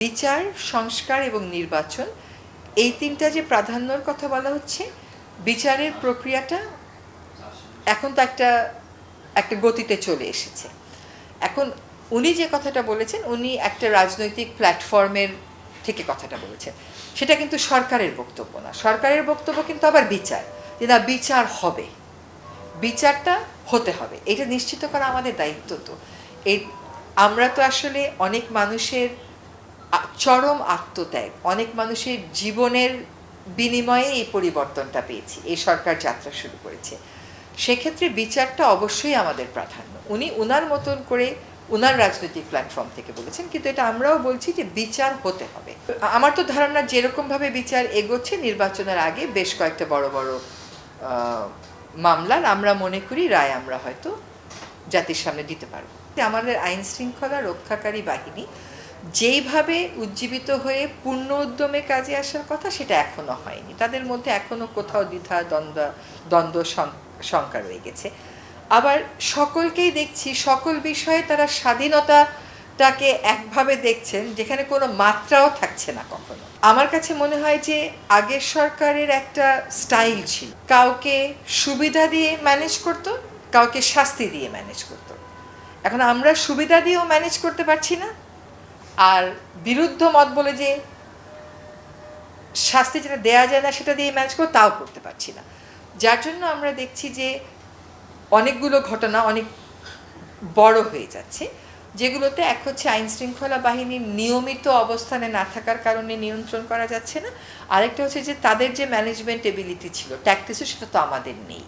বিচার, সংস্কার এবং নির্বাচন এই তিনটা যে প্রাধান্যর কথা বলা হচ্ছে, বিচারের প্রক্রিয়াটা এখন তো একটা গতিতে চলে এসেছে। এখন উনি যে কথাটা বলেছেন, উনি একটা রাজনৈতিক প্ল্যাটফর্মের থেকে কথাটা বলেছেন। সেটা কিন্তু সরকারের বক্তব্য না। সরকারের বক্তব্য কিন্তু আবার বিচার, যে না বিচার হবে, বিচারটা হতে হবে, এটা নিশ্চিত করা আমাদের দায়িত্ব। তো এই আমরা তো আসলে অনেক মানুষের চরম আত্মত্যাগ, অনেক মানুষের জীবনের বিনিময়ে এই পরিবর্তনটা পেয়েছি, এই সরকার যাত্রা শুরু করেছে। সেক্ষেত্রে বিচারটা অবশ্যই আমাদের প্রাধান্য। উনি উনার মতন করে উনার রাজনৈতিক প্ল্যাটফর্ম থেকে বলেছেন, কিন্তু এটা আমরাও বলছি যে বিচার হতে হবে। আমার তো ধারণা যেরকমভাবে বিচার এগোচ্ছে, নির্বাচনের আগে বেশ কয়েকটা বড় বড় মামলার আমরা মনে করি রায় আমরা হয়তো জাতির সামনে দিতে পারবো। আমাদের আইন শৃঙ্খলা রক্ষাকারী বাহিনী যেইভাবে উজ্জীবিত হয়ে পূর্ণ উদ্যমে কাজে আসার কথা, সেটা এখনো হয়নি। তাদের মধ্যে এখনো কোথাও দ্বিধা দ্বন্দ্ব শঙ্কা রয়ে গেছে। আবার সকলকেই দেখছি সকল বিষয়ে তারা স্বাধীনতাটাকে একভাবে দেখছেন, যেখানে কোনো মাত্রাও থাকছে না কখনো। আমার কাছে মনে হয় যে আগের সরকারের একটা স্টাইল ছিল, কাউকে সুবিধা দিয়ে ম্যানেজ করতো, কাউকে শাস্তি দিয়ে ম্যানেজ করতো। এখন আমরা সুবিধা দিয়েও ম্যানেজ করতে পারছি না, আর বিরুদ্ধ মত বলে যে শাস্তি যেটা দেয়া যায় না সেটা দিয়ে ম্যানেজ করে তাও করতে পারছি না। যার জন্য আমরা দেখছি যে অনেকগুলো ঘটনা অনেক বড় হয়ে যাচ্ছে, যেগুলোতে এক হচ্ছে আইন শৃঙ্খলা বাহিনীর নিয়মিত অবস্থানে না থাকার কারণে নিয়ন্ত্রণ করা যাচ্ছে না, আরেকটা হচ্ছে যে তাদের যে ম্যানেজমেন্ট এবিলিটি ছিল, ট্যাকটিসও, সেটা তো আমাদের নেই।